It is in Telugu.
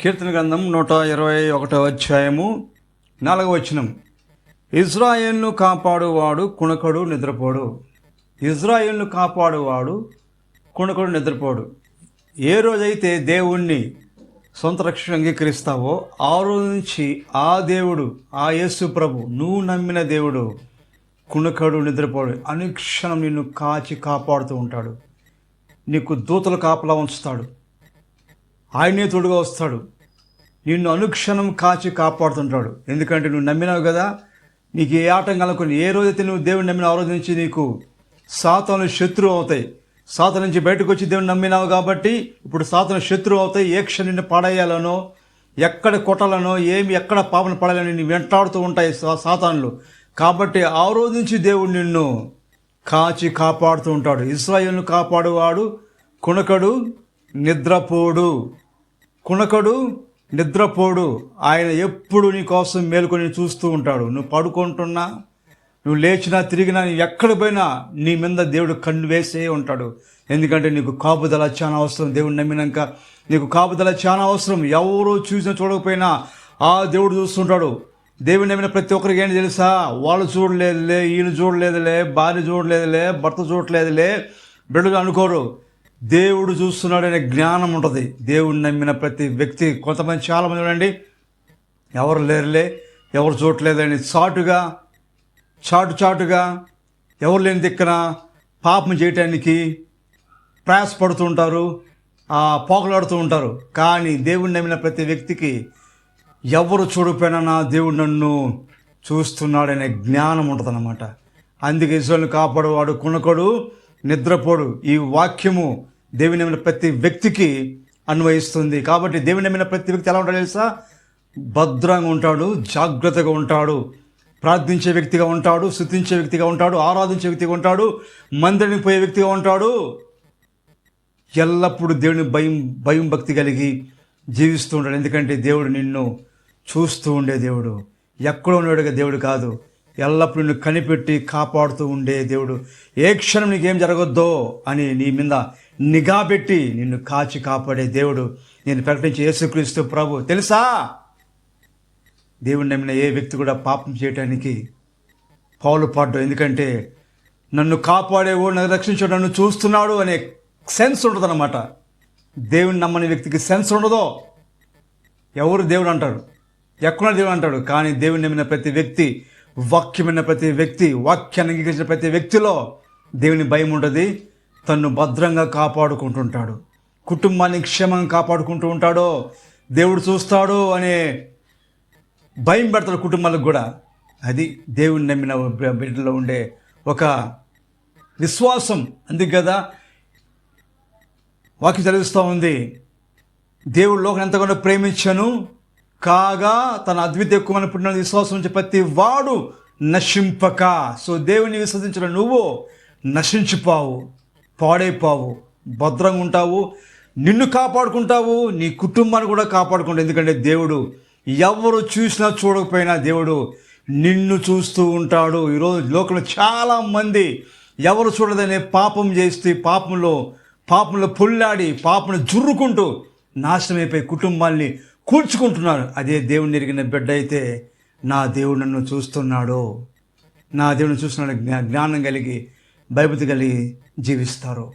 కీర్తన గ్రంథం 121 అధ్యాయము 4వ వచనం. ఇజ్రాయేలును కాపాడువాడు కుణకడు నిద్రపోడు. ఇజ్రాయేలును కాపాడువాడు కుణకడు నిద్రపోడు. ఏ రోజైతే దేవుణ్ణి సొంత రక్షణ అంగీకరిస్తావో ఆ రోజు నుంచి ఆ దేవుడు, ఆ యేసు ప్రభు, నువ్వు నమ్మిన దేవుడు కుణకడు నిద్రపోడు. అనుక్షణం నిన్ను కాచి కాపాడుతూ ఉంటాడు. నీకు దూతలు కాపలా ఉంచుతాడు. ఆయనే తోడుగా వస్తాడు. నిన్ను అనుక్షణం కాచి కాపాడుతుంటాడు. ఎందుకంటే నువ్వు నమ్మినావు కదా. నీకు ఏ ఆటంకాలకు, ఏ రోజైతే నువ్వు దేవుని నమ్మిన ఆ రోజు నుంచి నీకు సాతాను శత్రువు అవుతాయి. సాతాను నుంచి బయటకు వచ్చి దేవుని నమ్మినావు కాబట్టి ఇప్పుడు సాతాను శత్రువు అవుతాయి. ఏ క్షణం నిన్ను పడేయాలనో, ఎక్కడ కొట్టాలనో, ఎక్కడ పాపను పడాలని నిన్ను వెంటాడుతూ ఉంటాయి సాతానులు. కాబట్టి ఆ రోజు నుంచి దేవుడు నిన్ను కాచి కాపాడుతూ ఉంటాడు. ఇశ్రాయేలును కాపాడువాడు కుణకడు నిద్రపోడు. కుణకడు నిద్రపోడు. ఆయన ఎప్పుడు నీ కోసం మేలుకొని చూస్తూ ఉంటాడు. నువ్వు పడుకుంటున్నా, నువ్వు లేచినా, తిరిగినా, ఎక్కడ పోయినా నీ మీద దేవుడు కన్ను వేసే ఉంటాడు. ఎందుకంటే నీకు కాపుదల చాలా అవసరం. దేవుడు నమ్మినాక నీకు కాపుదల చాలా అవసరం. ఎవరు చూసినా చూడకపోయినా ఆ దేవుడు చూస్తుంటాడు. దేవుడు నమ్మిన ప్రతి ఒక్కరికి ఏంటి తెలుసా? వాళ్ళు చూడలేదులే, ఈయన చూడలేదులే, భార్య చూడలేదులే, భర్త చూడలేదులే, బిడ్డలు అనుకోరు. దేవుడు చూస్తున్నాడనే జ్ఞానం ఉంటుంది దేవుడు నమ్మిన ప్రతి వ్యక్తి. కొంతమంది చాలామంది చూడండి, ఎవరు లేరులే, ఎవరు చూడలేదని చాటుగా ఎవరు లేని దిక్కన పాపం చేయటానికి ప్రయాసపడుతూ ఉంటారు, పోకలాడుతూ ఉంటారు. కానీ దేవుడు నమ్మిన ప్రతి వ్యక్తికి ఎవరు చూడకపోయినా నా దేవుడు నన్ను చూస్తున్నాడనే జ్ఞానం ఉంటుంది అన్నమాట. అందుకే ఇశ్రాయేలును కాపాడువాడు కుణకడు నిద్రపోడు. ఈ వాక్యము దేవుని నమ్మిన ప్రతి వ్యక్తికి అన్వయిస్తుంది. కాబట్టి దేవుని నమ్మిన ప్రతి వ్యక్తి ఎలా ఉంటాడో తెలుసా? భద్రంగా ఉంటాడు, జాగ్రత్తగా ఉంటాడు, ప్రార్థించే వ్యక్తిగా ఉంటాడు, స్తుతించే వ్యక్తిగా ఉంటాడు, ఆరాధించే వ్యక్తిగా ఉంటాడు, మందిరానికి పోయే వ్యక్తిగా ఉంటాడు. ఎల్లప్పుడూ దేవుని భయం భక్తి కలిగి జీవిస్తూ ఉంటాడు. ఎందుకంటే దేవుడు నిన్ను చూస్తూ ఉండే దేవుడు, ఎక్కడో ఉండేవాడుగా దేవుడు కాదు. ఎల్లప్పుడూ నిన్ను కనిపెట్టి కాపాడుతూ ఉండే దేవుడు. ఏ క్షణం నీకేం జరగొద్దో అని నీ మీద నిఘా పెట్టి నిన్ను కాచి కాపాడే దేవుడు. నేను ప్రకటించే యేసుక్రీస్తు ప్రభు. తెలుసా, దేవుడు నమ్మిన ఏ వ్యక్తి కూడా పాపం చేయటానికి పాడు. ఎందుకంటే నన్ను కాపాడేవో, నన్ను రక్షించాడు, నన్ను చూస్తున్నాడు అనే సెన్స్ ఉంటుంది అన్నమాట. దేవుని నమ్మని వ్యక్తికి సెన్స్ ఉండదో. ఎవరు దేవుడు అంటారు, ఎక్కడ దేవుడు అంటాడు. కానీ దేవుని నమ్మిన ప్రతి వ్యక్తి, వాక్యమైన ప్రతి వ్యక్తి, వాక్యాన్ని అంగీకరించిన ప్రతి వ్యక్తిలో దేవుని భయం ఉంటుంది. తన్ను భద్రంగా కాపాడుకుంటుంటాడు, కుటుంబాన్ని క్షేమంగా కాపాడుకుంటూ ఉంటాడో, దేవుడు చూస్తాడు అనే భయం పెడతాడు కుటుంబాలకు కూడా. అది దేవుని నమ్మిన బిడ్డలో ఉండే ఒక విశ్వాసం. అందుకే కదా వాక్యం చదివిస్తూ ఉంది, దేవుడు లోకం ఎంతగానో ప్రేమించను కాగా తన అద్వితీయ కుమారుని పుట్టిన విశ్వాసం నుంచి ప్రతి వాడు నశింపక. సో దేవుని విశ్వసించిన నువ్వు నశించిపోవు, పాడైపోవు, భద్రంగా ఉంటావు, నిన్ను కాపాడుకుంటావు, నీ కుటుంబాన్ని కూడా కాపాడుకుంటావు. ఎందుకంటే దేవుడు ఎవరు చూసినా చూడకపోయినా దేవుడు నిన్ను చూస్తూ ఉంటాడు. ఈరోజు లోకంలో చాలామంది ఎవరు చూడదనే పాపం చేస్తే పాపంలో పొల్లాడి పాపను జుర్రుకుంటూ నాశనమైపోయి కుటుంబాన్ని కూల్చుకుంటున్నారు. అదే దేవుని ఎరిగిన బిడ్డ అయితే నా దేవుడు నన్ను చూస్తున్నాడు, నా దేవుడిని చూస్తున్నాడు జ్ఞానం కలిగి భయభక్తి కలిగి జీవిస్తారు.